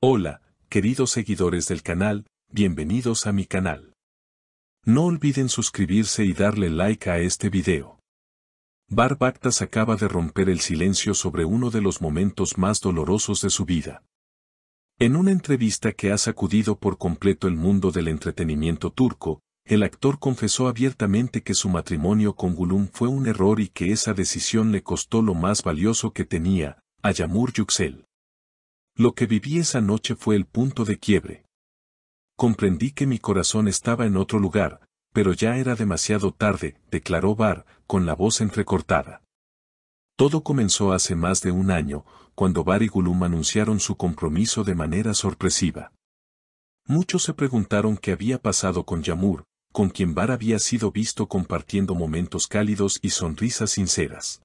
Hola, queridos seguidores del canal, bienvenidos a mi canal. No olviden suscribirse y darle like a este video. Bar Baktas acaba de romper el silencio sobre uno de los momentos más dolorosos de su vida. En una entrevista que ha sacudido por completo el mundo del entretenimiento turco, el actor confesó abiertamente que su matrimonio con Gülüm fue un error y que esa decisión le costó lo más valioso que tenía, a Yağmur Yüksel. Lo que viví esa noche fue el punto de quiebre. Comprendí que mi corazón estaba en otro lugar, pero ya era demasiado tarde, declaró Bar, con la voz entrecortada. Todo comenzó hace más de un año, cuando Bar y Gülüm anunciaron su compromiso de manera sorpresiva. Muchos se preguntaron qué había pasado con Yağmur, con quien Bar había sido visto compartiendo momentos cálidos y sonrisas sinceras.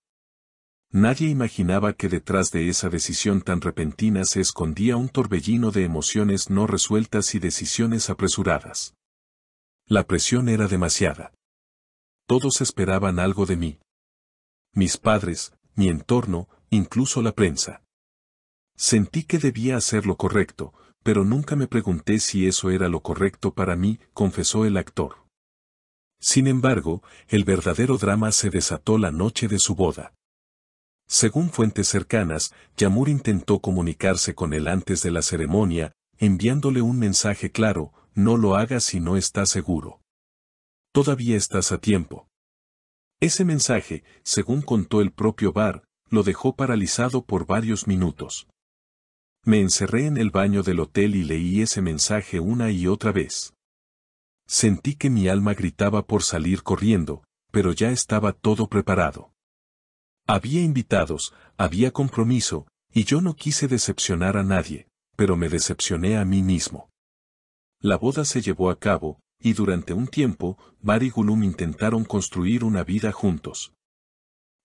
Nadie imaginaba que detrás de esa decisión tan repentina se escondía un torbellino de emociones no resueltas y decisiones apresuradas. La presión era demasiada. Todos esperaban algo de mí. Mis padres, mi entorno, incluso la prensa. Sentí que debía hacer lo correcto, pero nunca me pregunté si eso era lo correcto para mí, confesó el actor. Sin embargo, el verdadero drama se desató la noche de su boda. Según fuentes cercanas, Yağmur intentó comunicarse con él antes de la ceremonia, enviándole un mensaje claro: no lo hagas si no estás seguro. Todavía estás a tiempo. Ese mensaje, según contó el propio Bar, lo dejó paralizado por varios minutos. Me encerré en el baño del hotel y leí ese mensaje una y otra vez. Sentí que mi alma gritaba por salir corriendo, pero ya estaba todo preparado. Había invitados, había compromiso, y yo no quise decepcionar a nadie, pero me decepcioné a mí mismo. La boda se llevó a cabo, y durante un tiempo, Bar y Gülüm intentaron construir una vida juntos.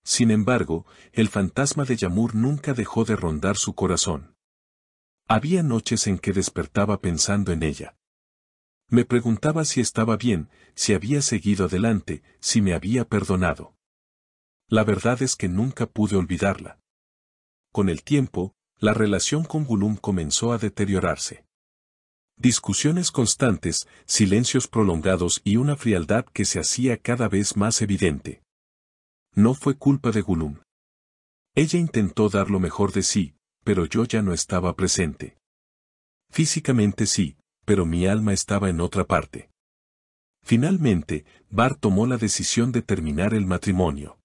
Sin embargo, el fantasma de Yağmur nunca dejó de rondar su corazón. Había noches en que despertaba pensando en ella. Me preguntaba si estaba bien, si había seguido adelante, si me había perdonado. La verdad es que nunca pude olvidarla. Con el tiempo, la relación con Gülüm comenzó a deteriorarse. Discusiones constantes, silencios prolongados y una frialdad que se hacía cada vez más evidente. No fue culpa de Gülüm. Ella intentó dar lo mejor de sí, pero yo ya no estaba presente. Físicamente sí, pero mi alma estaba en otra parte. Finalmente, Bar tomó la decisión de terminar el matrimonio.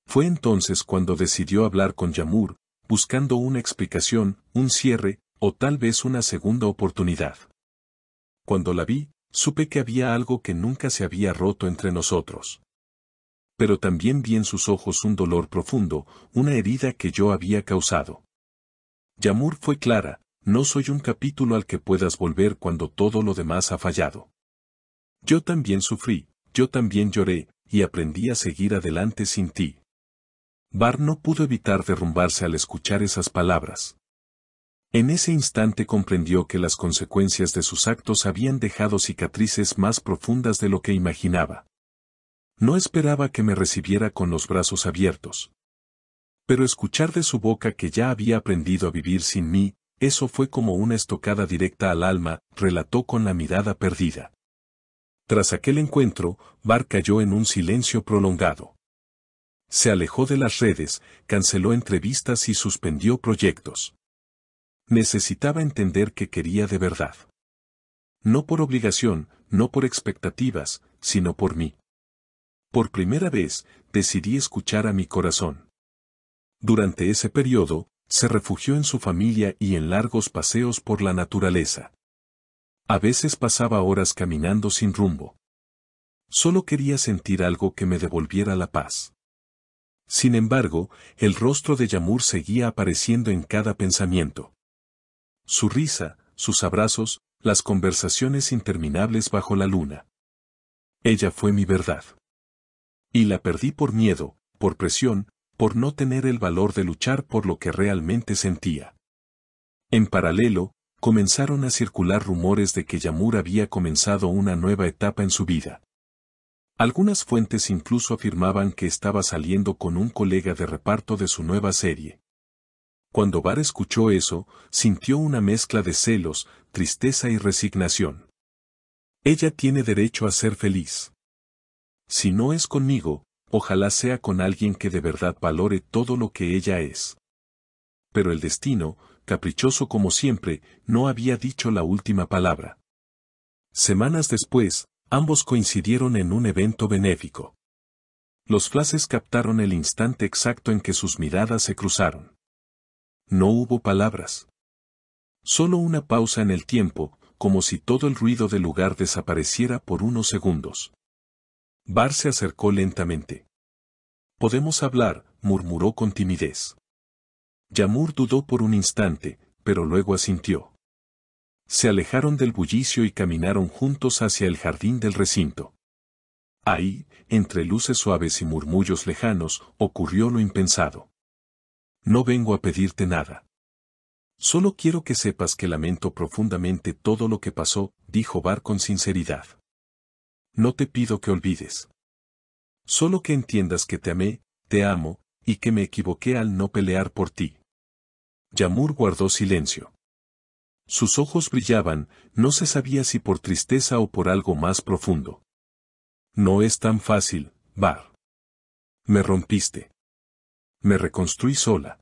Fue entonces cuando decidió hablar con Yağmur, buscando una explicación, un cierre, o tal vez una segunda oportunidad. Cuando la vi, supe que había algo que nunca se había roto entre nosotros. Pero también vi en sus ojos un dolor profundo, una herida que yo había causado. Yağmur fue clara: no soy un capítulo al que puedas volver cuando todo lo demás ha fallado. Yo también sufrí, yo también lloré, y aprendí a seguir adelante sin ti. Bar no pudo evitar derrumbarse al escuchar esas palabras. En ese instante comprendió que las consecuencias de sus actos habían dejado cicatrices más profundas de lo que imaginaba. No esperaba que me recibiera con los brazos abiertos. Pero escuchar de su boca que ya había aprendido a vivir sin mí, eso fue como una estocada directa al alma, relató con la mirada perdida. Tras aquel encuentro, Bar cayó en un silencio prolongado. Se alejó de las redes, canceló entrevistas y suspendió proyectos. Necesitaba entender qué quería de verdad. No por obligación, no por expectativas, sino por mí. Por primera vez, decidí escuchar a mi corazón. Durante ese periodo, se refugió en su familia y en largos paseos por la naturaleza. A veces pasaba horas caminando sin rumbo. Solo quería sentir algo que me devolviera la paz. Sin embargo, el rostro de Yağmur seguía apareciendo en cada pensamiento. Su risa, sus abrazos, las conversaciones interminables bajo la luna. Ella fue mi verdad. Y la perdí por miedo, por presión, por no tener el valor de luchar por lo que realmente sentía. En paralelo, comenzaron a circular rumores de que Yağmur había comenzado una nueva etapa en su vida. Algunas fuentes incluso afirmaban que estaba saliendo con un colega de reparto de su nueva serie. Cuando Bar escuchó eso, sintió una mezcla de celos, tristeza y resignación. Ella tiene derecho a ser feliz. Si no es conmigo, ojalá sea con alguien que de verdad valore todo lo que ella es. Pero el destino, caprichoso como siempre, no había dicho la última palabra. Semanas después, ambos coincidieron en un evento benéfico. Los flashes captaron el instante exacto en que sus miradas se cruzaron. No hubo palabras. Solo una pausa en el tiempo, como si todo el ruido del lugar desapareciera por unos segundos. Bar se acercó lentamente. «Podemos hablar», murmuró con timidez. Yamur dudó por un instante, pero luego asintió. Se alejaron del bullicio y caminaron juntos hacia el jardín del recinto. Ahí, entre luces suaves y murmullos lejanos, ocurrió lo impensado. «No vengo a pedirte nada. Solo quiero que sepas que lamento profundamente todo lo que pasó», dijo Bar con sinceridad. «No te pido que olvides. Solo que entiendas que te amé, te amo, y que me equivoqué al no pelear por ti». Yamur guardó silencio. Sus ojos brillaban, no se sabía si por tristeza o por algo más profundo. «No es tan fácil, Bar. Me rompiste. Me reconstruí sola.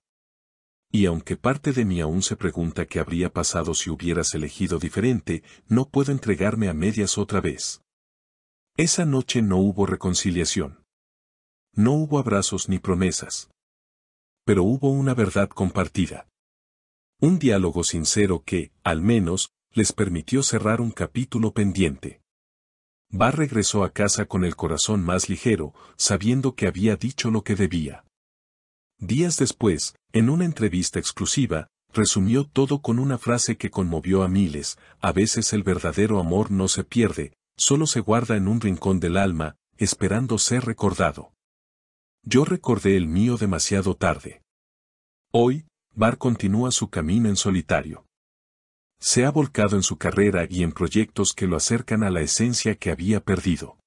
Y aunque parte de mí aún se pregunta qué habría pasado si hubieras elegido diferente, no puedo entregarme a medias otra vez». Esa noche no hubo reconciliación. No hubo abrazos ni promesas. Pero hubo una verdad compartida. Un diálogo sincero que, al menos, les permitió cerrar un capítulo pendiente. Bar regresó a casa con el corazón más ligero, sabiendo que había dicho lo que debía. Días después, en una entrevista exclusiva, resumió todo con una frase que conmovió a miles: «A veces el verdadero amor no se pierde, solo se guarda en un rincón del alma, esperando ser recordado». Yo recordé el mío demasiado tarde. Hoy, Bar continúa su camino en solitario. Se ha volcado en su carrera y en proyectos que lo acercan a la esencia que había perdido.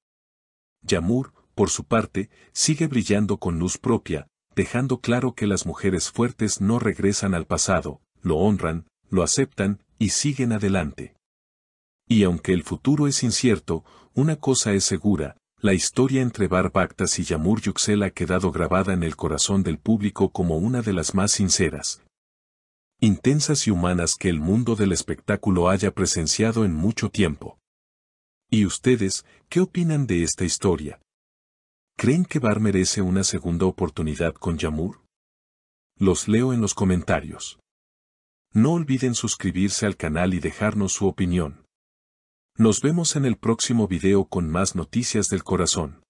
Yamur, por su parte, sigue brillando con luz propia, dejando claro que las mujeres fuertes no regresan al pasado, lo honran, lo aceptan y siguen adelante. Y aunque el futuro es incierto, una cosa es segura: la historia entre Bar Baktas y Yamur Yüksel ha quedado grabada en el corazón del público como una de las más sinceras, intensas y humanas que el mundo del espectáculo haya presenciado en mucho tiempo. ¿Y ustedes, qué opinan de esta historia? ¿Creen que Bar merece una segunda oportunidad con Yamur? Los leo en los comentarios. No olviden suscribirse al canal y dejarnos su opinión. Nos vemos en el próximo video con más noticias del corazón.